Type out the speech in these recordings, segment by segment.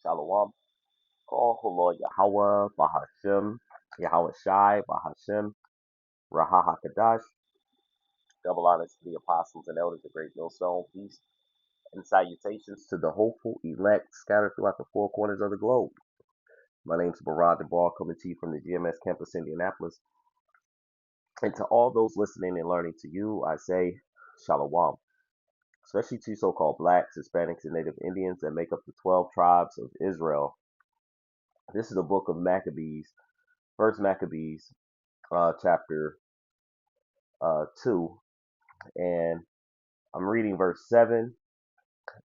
Shalom. Call Lord Yahweh, Bahashem, Yahweh Shai, Bahashem, Raha HaKadash. Double honors to the apostles and elders of Great Millstone. Peace and salutations to the hopeful elect scattered throughout the four corners of the globe. My name's Barad DeBar, coming to you from the GMS campus, Indianapolis. And to all those listening and learning to you, I say Shalom. Especially to so-called blacks, Hispanics, and Native Indians that make up the 12 tribes of Israel. This is the book of Maccabees, First Maccabees, chapter 2, and I'm reading verse 7,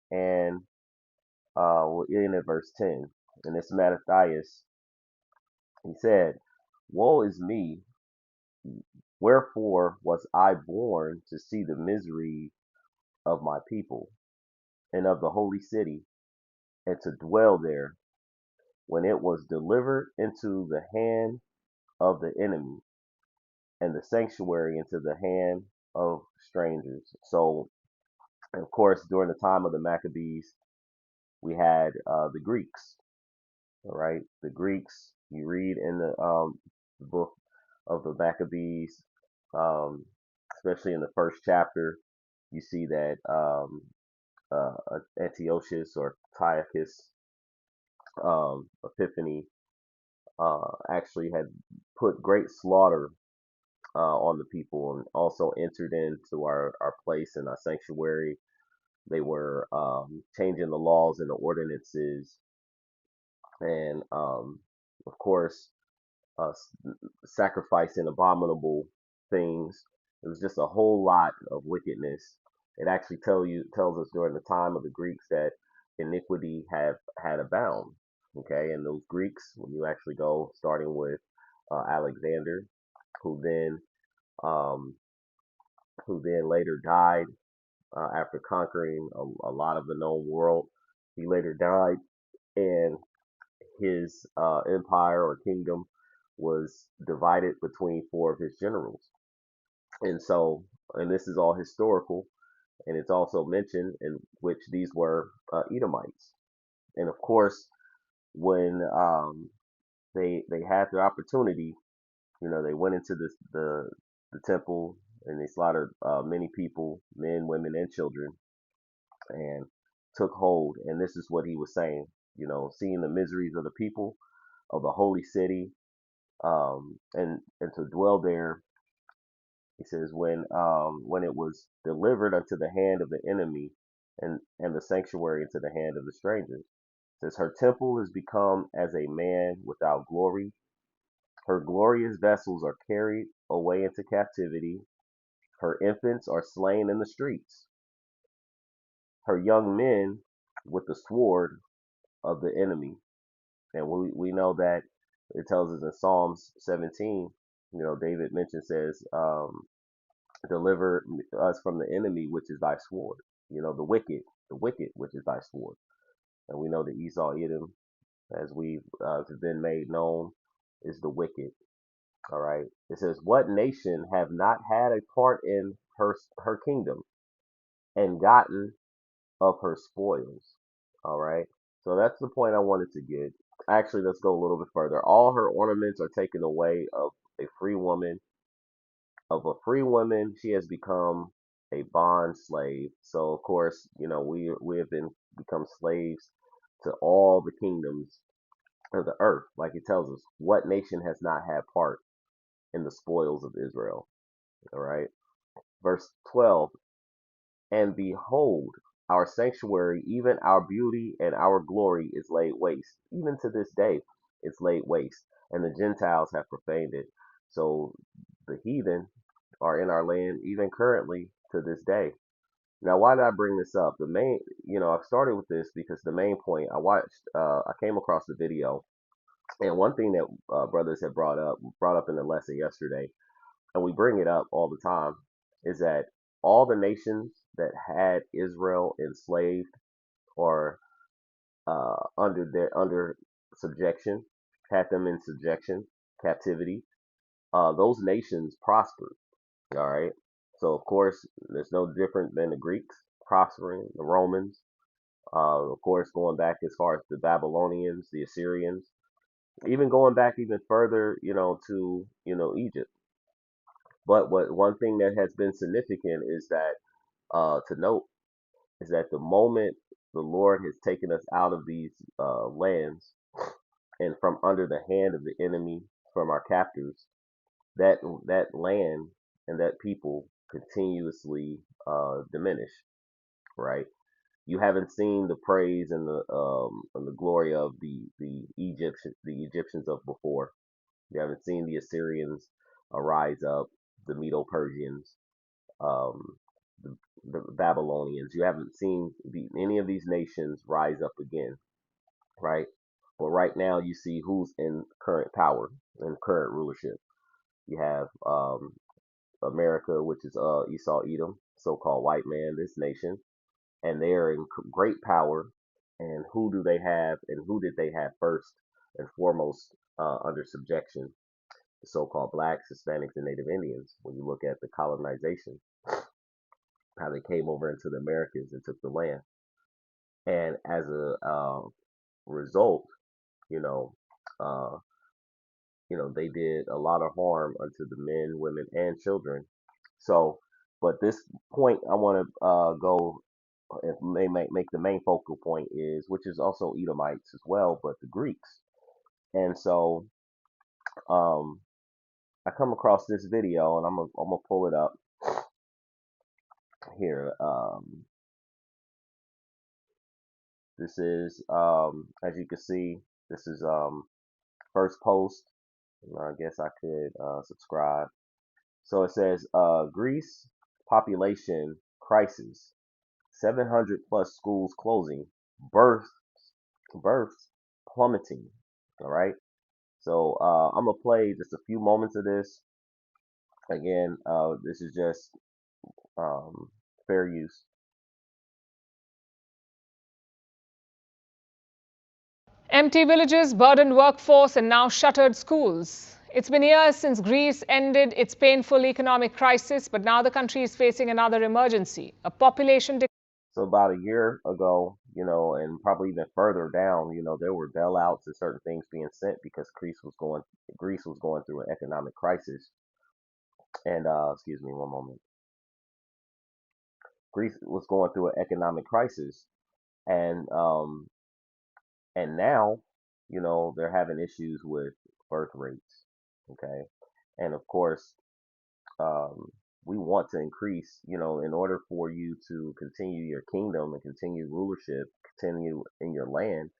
and we're in at verse 10. And it's Mattathias. He said, "Woe is me, wherefore was I born to see the misery of my people and of the holy city, and to dwell there, when it was delivered into the hand of the enemy, and the sanctuary into the hand of strangers." So, of course, during the time of the Maccabees, we had the Greeks. All right, the Greeks. You read in the book of the Maccabees, um, especially in the first chapter, you see that Antiochus or Antiochus Epiphany actually had put great slaughter on the people and also entered into our place and our sanctuary. They were changing the laws and the ordinances, and of course, sacrificing abominable things. It was just a whole lot of wickedness. It actually tells us during the time of the Greeks that iniquity have had abound. Okay, and those Greeks, when you actually go, starting with Alexander, who then um, who then later died after conquering a lot of the known world. He later died, and his empire or kingdom was divided between four of his generals. And so, and this is all historical, and it's also mentioned in which these were Edomites. And of course, when they had the opportunity, they went into the temple and they slaughtered many people, men, women, and children, and took hold. And this is what he was saying, seeing the miseries of the people of the holy city, and to dwell there. He says, when it was delivered unto the hand of the enemy, and the sanctuary into the hand of the strangers. It says, her temple is become as a man without glory. Her glorious vessels are carried away into captivity. Her infants are slain in the streets. Her young men with the sword of the enemy. And we know that it tells us in Psalms 17, David mentions, says, deliver us from the enemy, which is thy sword. The wicked, which is thy sword. And we know that Esau, Edom, as we've been made known, is the wicked. All right. It says, what nation have not had a part in her kingdom and gotten of her spoils? All right. So that's the point I wanted to get. Actually, let's go a little bit further. All her ornaments are taken away of a free woman. Of a free woman, she has become a bond slave. So of course, we have become slaves to all the kingdoms of the earth. Like it tells us, what nation has not had part in the spoils of Israel? All right. Verse 12, and behold, our sanctuary, even our beauty and our glory is laid waste. Even to this day, it's laid waste, and the Gentiles have profaned it. So the heathen are in our land even currently to this day. Now, why did I bring this up? I started with this because the main point I came across the video, and one thing that brothers had brought up in the lesson yesterday, and we bring it up all the time, is that all the nations that had Israel enslaved or under subjection, had them in subjection, captivity, those nations prospered. All right. So of course, there's no different than the Greeks prospering, the Romans, Of course, going back as far as the Babylonians, the Assyrians, even going back even further, to Egypt. But what one thing that has been significant is that to note is that the moment the Lord has taken us out of these lands and from under the hand of the enemy, from our captors, that land and that people continuously diminish. Right? You haven't seen the praise and the glory of the Egyptians of before. You haven't seen the Assyrians rise up, the Medo-Persians, um, the Babylonians. You haven't seen any of these nations rise up again, right? But right now, you see who's in current power and current rulership. You have America, which is Esau, Edom, so-called white man, this nation, and they are in great power. And who do they have, and who did they have first and foremost under subjection? The so-called blacks, Hispanics, and Native Indians. When you look at the colonization, how they came over into the Americas and took the land, and as a result, you know, uh, they did a lot of harm unto the men, women, and children. So, but this point I want to go and make the main focal point is, which is also Edomites as well, but the Greeks. And so, um, I come across this video, and I'm gonna pull it up here. This is, as you can see, this is first post. I guess I could subscribe. So it says, Greece population crisis, 700 plus schools closing, birth births plummeting. All right. So I'm gonna play just a few moments of this. Again, this is just fair use. Empty villages, burdened workforce, and now shuttered schools. It's been years since Greece ended its painful economic crisis, but now the country is facing another emergency, a population decline. So about a year ago, and probably even further down, there were bailouts and certain things being sent because Greece was going through an economic crisis. And excuse me one moment. Greece was going through an economic crisis, and now, they're having issues with birth rates. Okay, and of course, um, we want to increase. In order for you to continue your kingdom and continue rulership, continue in your land,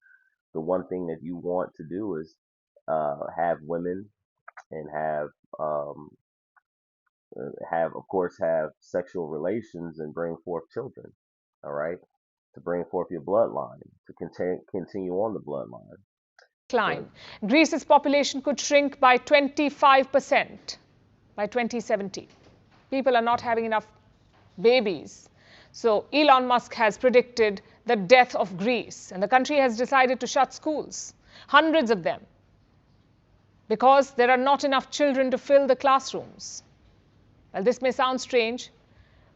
the one thing that you want to do is have women and um, of course, have sexual relations and bring forth children. All right, to bring forth your bloodline, to continue on the bloodline. So Greece's population could shrink by 25% by 2070. People are not having enough babies. So Elon Musk has predicted the death of Greece, and the country has decided to shut schools, hundreds of them, because there are not enough children to fill the classrooms. Well, this may sound strange,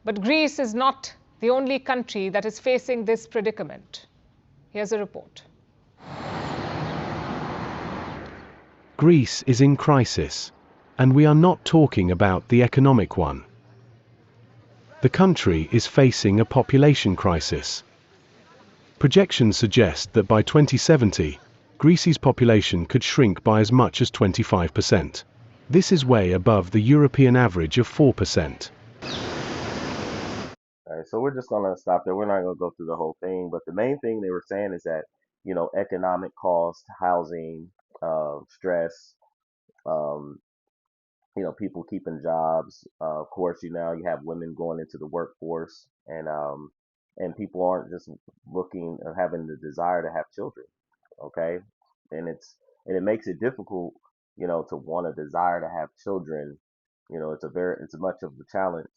but Greece is not the only country that is facing this predicament. Here's a report. Greece is in crisis, and we are not talking about the economic one. The country is facing a population crisis. Projections suggest that by 2070, Greece's population could shrink by as much as 25%. This is way above the European average of 4%. All right, so we're just gonna stop there. We're not gonna go through the whole thing, but the main thing they were saying is that economic cost, housing, stress, um, people keeping jobs. Of course, you have women going into the workforce, and people aren't just looking or having the desire to have children. Okay, and it makes it difficult, to want a desire to have children. It's a much of a challenge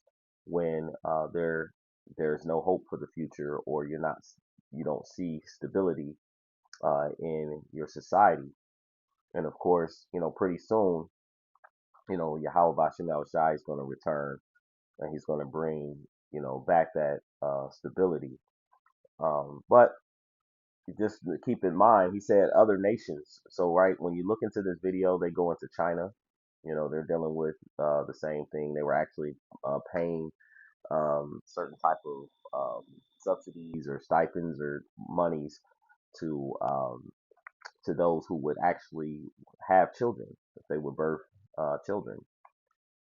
when there's no hope for the future, or you don't see stability in your society. And of course, pretty soon, Yahweh Bashem Shai is going to return, and he's going to bring, back that stability. But just keep in mind, he said other nations. So right when you look into this video, they go into China. They're dealing with the same thing. They were actually paying certain type of subsidies or stipends or monies to those who would actually have children if they would birth children.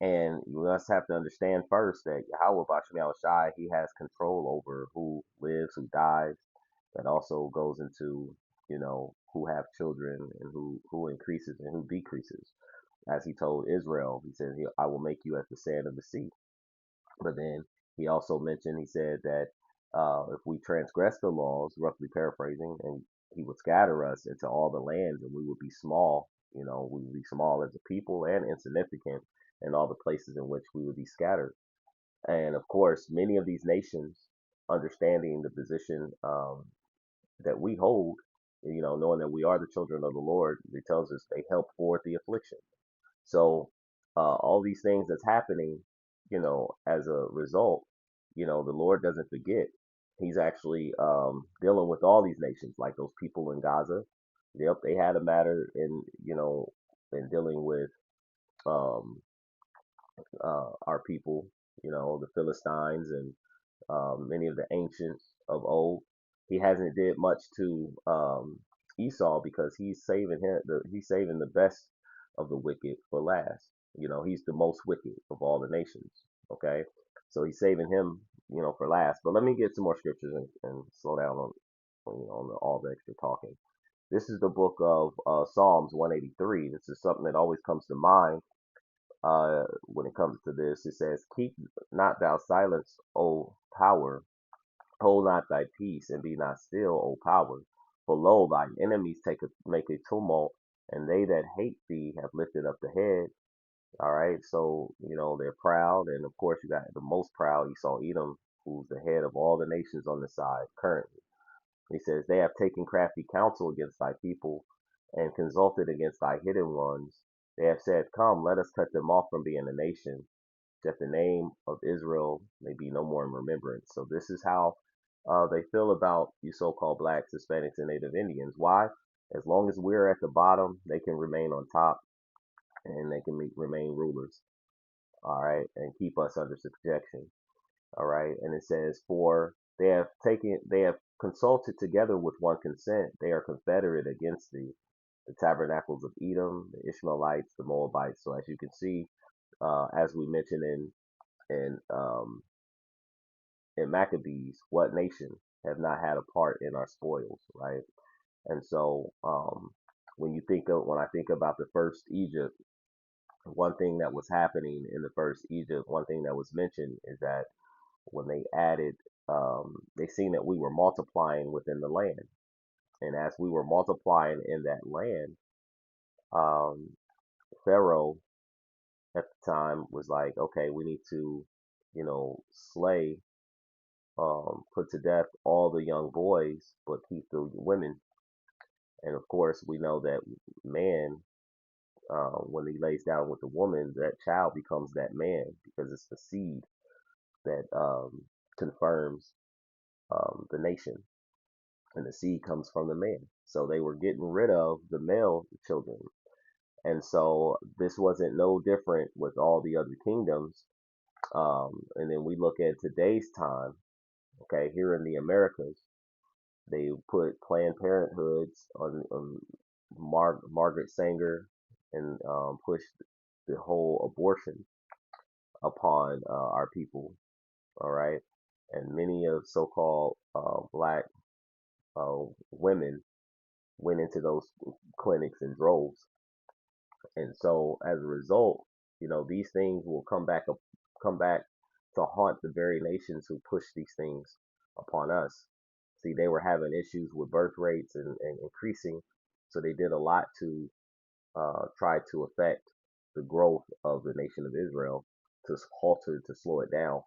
And you must have to understand first that Yahweh Basham Shai, he has control over who lives, who dies. That also goes into, who have children and who increases and who decreases. As he told Israel, he said, I will make you as the sand of the sea. But then he also mentioned, he said that if we transgress the laws, roughly paraphrasing, and he would scatter us into all the lands and we would be small, we would be small as a people and insignificant in all the places in which we would be scattered. And of course, many of these nations, understanding the position that we hold, knowing that we are the children of the Lord, it tells us they help forward the affliction. So all these things that's happening, as a result, the Lord doesn't forget. He's actually dealing with all these nations, like those people in Gaza. Yep, they had a matter in, in dealing with um, our people, the Philistines and many of the ancients of old. He hasn't did much to Esau because he's saving the best of the wicked for last. He's the most wicked of all the nations. Okay, so he's saving him, for last. But let me get some more scriptures and slow down on all the extra talking. This is the book of Psalms 183. This is something that always comes to mind when it comes to this. It says, "Keep not thou silence, O power, hold not thy peace, and be not still, O power. For lo, thine enemies make a tumult, and they that hate thee have lifted up the head." All right, so they're proud, and of course you got the most proud Esau Edom, who's the head of all the nations on the side currently. He says, "They have taken crafty counsel against thy people, and consulted against thy hidden ones. They have said, Come, let us cut them off from being a nation, that the name of Israel may be no more in remembrance." So this is how they feel about you so-called blacks, Hispanics, and Native Indians. Why? As long as we're at the bottom, they can remain on top and they can remain rulers. All right, and keep us under subjection. All right, and it says, "For they have consulted together with one consent. They are confederate against thee, the tabernacles of Edom, the Ishmaelites, the Moabites." So as you can see, as we mentioned in Maccabees, what nation have not had a part in our spoils, right? And so when I think about the first Egypt, one thing that was happening in the first Egypt, one thing that was mentioned is that when they added, they seen that we were multiplying within the land, and as we were multiplying in that land, um, Pharaoh at the time was like, okay, we need to, slay, put to death all the young boys, but keep the women. And of course, we know that man, when he lays down with the woman, that child becomes that man because it's the seed that confirms the nation, and the seed comes from the man. So they were getting rid of the male children. And so this wasn't no different with all the other kingdoms. And then we look at today's time, okay, here in the Americas, they put Planned Parenthoods on Margaret Sanger and pushed the whole abortion upon our people, all right? And many of so-called black women went into those clinics in droves. And so as a result, these things will come back to haunt the very nations who push these things upon us. See, they were having issues with birth rates and increasing, so they did a lot to try to affect the growth of the nation of Israel, to halter, to slow it down.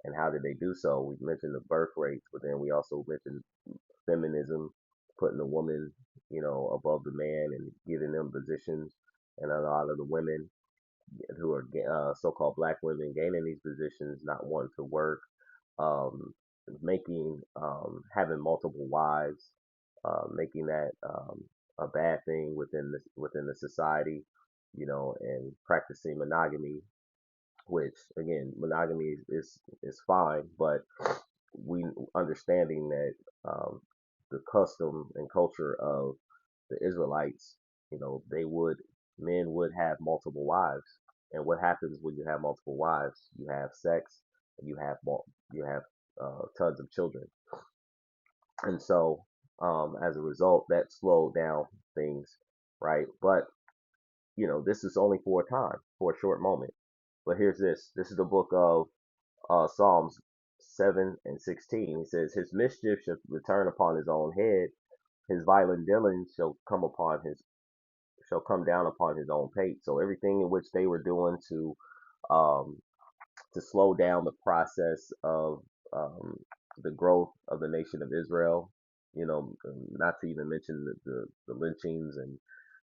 And how did they do so? We mentioned the birth rates, but then we also mentioned feminism, putting the woman, above the man and giving them positions. And a lot of the women who are so-called black women gaining these positions, not wanting to work, um, having multiple wives, making that a bad thing within the society, and practicing monogamy, which again, monogamy is fine, but we understanding that the custom and culture of the Israelites, they would men would have multiple wives. And what happens when you have multiple wives? You have sex, and you have tons of children. And so, as a result, that slowed down things, right? But this is only for a time, for a short moment. But here's this. This is the book of Psalms 7 and 16. He says, "His mischief shall return upon his own head; his violent dealings shall come down upon his own pate." So everything in which they were doing um, to slow down the process of the growth of the nation of Israel, not to even mention the lynchings and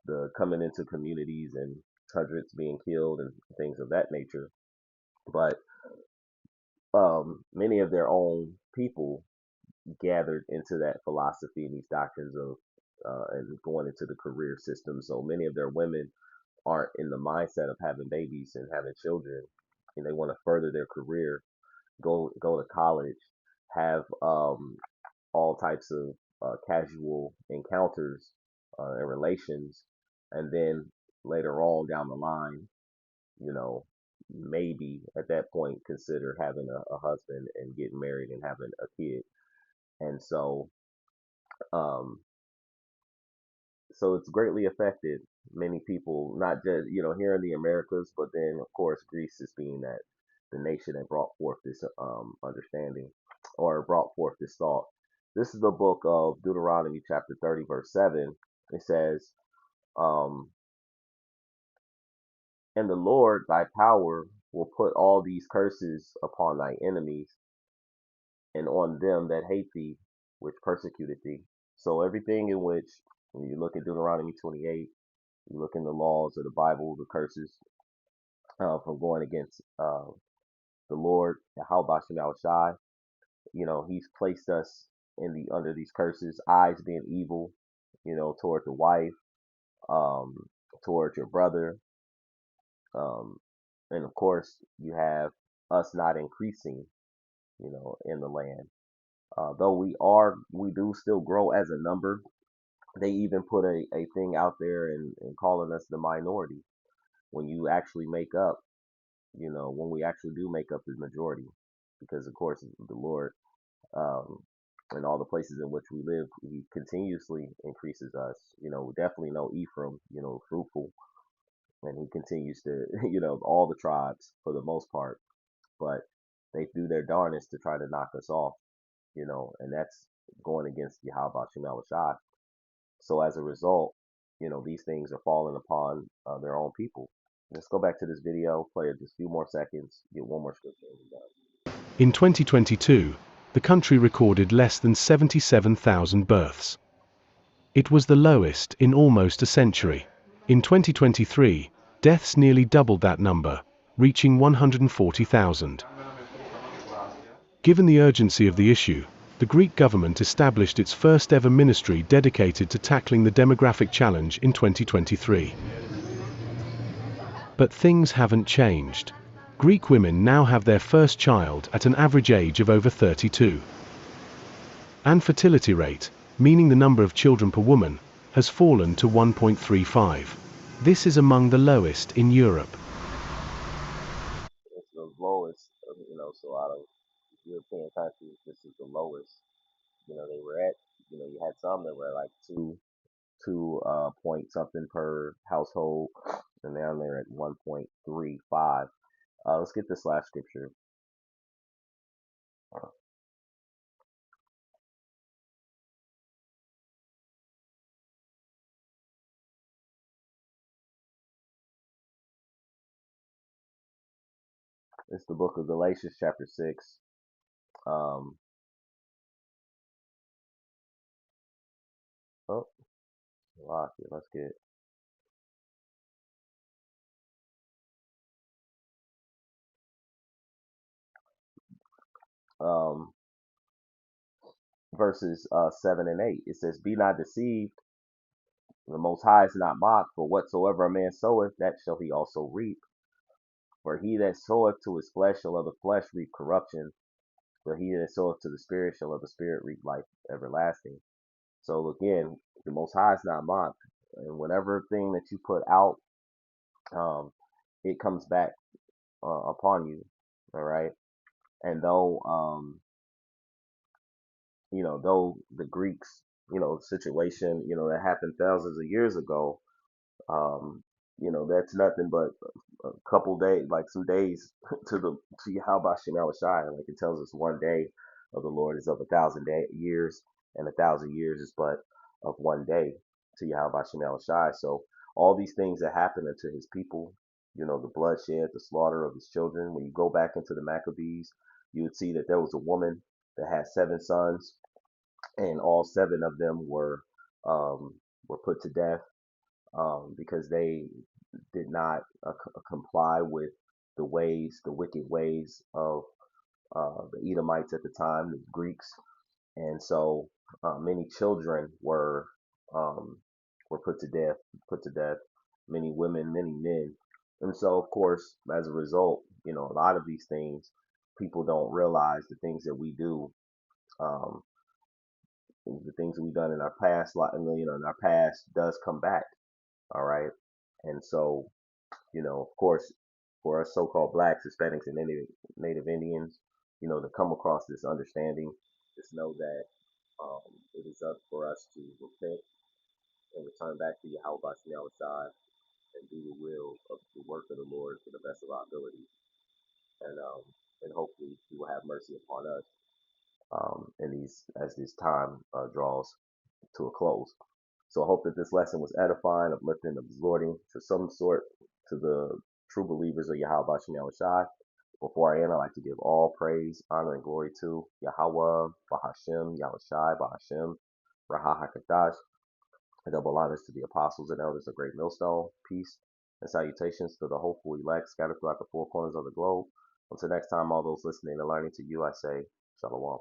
the coming into communities and hundreds being killed and things of that nature. But many of their own people gathered into that philosophy and these doctrines of and going into the career system. So many of their women aren't in the mindset of having babies and having children, and they want to further their career, go to college, have all types of casual encounters and relations, and then later on down the line, you know, maybe at that point consider having a husband and getting married and having a kid. And um, so it's greatly affected many people, not just here in the Americas, but then of course Greece is being that the nation that brought forth this understanding or brought forth this thought. This is the book of Deuteronomy, chapter 30, verse 7. It says, um, "And the Lord thy power will put all these curses upon thy enemies and on them that hate thee, which persecuted thee." So everything in which, when you look at Deuteronomy 28, you look in the laws of the Bible, the curses from going against the Lord, Yahweh Shem Shai. He's placed us in the under these curses, eyes being evil, toward the wife, um, toward your brother, um, and of course you have us not increasing, in the land. Though we do still grow as a number. They even put a thing out there and calling us the minority when you actually make up, when we actually do make up the majority, because of course the Lord, um, in all the places in which we live, He continuously increases us. We definitely know Ephraim, fruitful, and he continues to, all the tribes for the most part, but they do their darnest to try to knock us off, and that's going against Yahweh Shem Shai. So as a result, these things are falling upon their own people. Let's go back to this video, play it just a few more seconds, get one more scripture and we're done. In 2022, the country recorded less than 77,000 births. It was the lowest in almost a century. In 2023, deaths nearly doubled that number, reaching 140,000. Given the urgency of the issue, the Greek government established its first ever ministry dedicated to tackling the demographic challenge in 2023. But things haven't changed. Greek women now have their first child at an average age of over 32. And fertility rate, meaning the number of children per woman, has fallen to 1.35. This is among the lowest in Europe. It's the lowest, so out of European countries, this is the lowest. They were at, you had some that were like two point something per household, and now they're at 1.35. Let's get this last scripture. It's the book of Galatians, chapter 6. Um, oh, lost it. Let's get. Um, verses 7 and 8. It says, "Be not deceived; the Most High is not mocked. For whatsoever a man soweth, that shall he also reap. For he that soweth to his flesh shall of the flesh reap corruption, but he that soweth to the Spirit shall of the Spirit reap life everlasting." So again, the Most High is not mocked, and whatever thing that you put out, um, it comes back upon you. All right, and though the Greeks, situation, that happened thousands of years ago, um, that's nothing but a couple days, like some days to the to Yahweh Shem Shai. Like it tells us, one day of the Lord is of 1,000 years, and 1,000 years is but of one day to Yahweh Shem Shai. So all these things that happen unto his people, the bloodshed, the slaughter of his children. When you go back into the Maccabees, you would see that there was a woman that had 7 sons, and all 7 of them um, were put to death, because they did not comply with the wicked ways of the Edomites at the time, the Greeks, and so many children um, were put to death, many women, many men, and so of course, as a result, a lot of these things, people don't realize the things that we do, um, the things that we've done in our past, in our past does come back. All right, and so of course, for us so-called blacks, Hispanics, and Native Indians, to come across this understanding, just know that it is up for us to repent and return back to Yahweh Shai and do the will of the work of the Lord to the best of our ability, and hopefully He will have mercy upon us, in these as this time draws to a close. So I hope that this lesson was edifying, uplifting, exhorting to some sort to the true believers of Yahweh Shem Shai. Before I end, I'd like to give all praise, honor, and glory to Yahweh, Bahashem, Yahushai, Bahashem, Raha HaKadash, and double honors to the apostles and elders of Great Millstone. Peace and salutations to the hopeful elect scattered throughout the four corners of the globe. Until next time, all those listening and learning to you, I say, Shalom.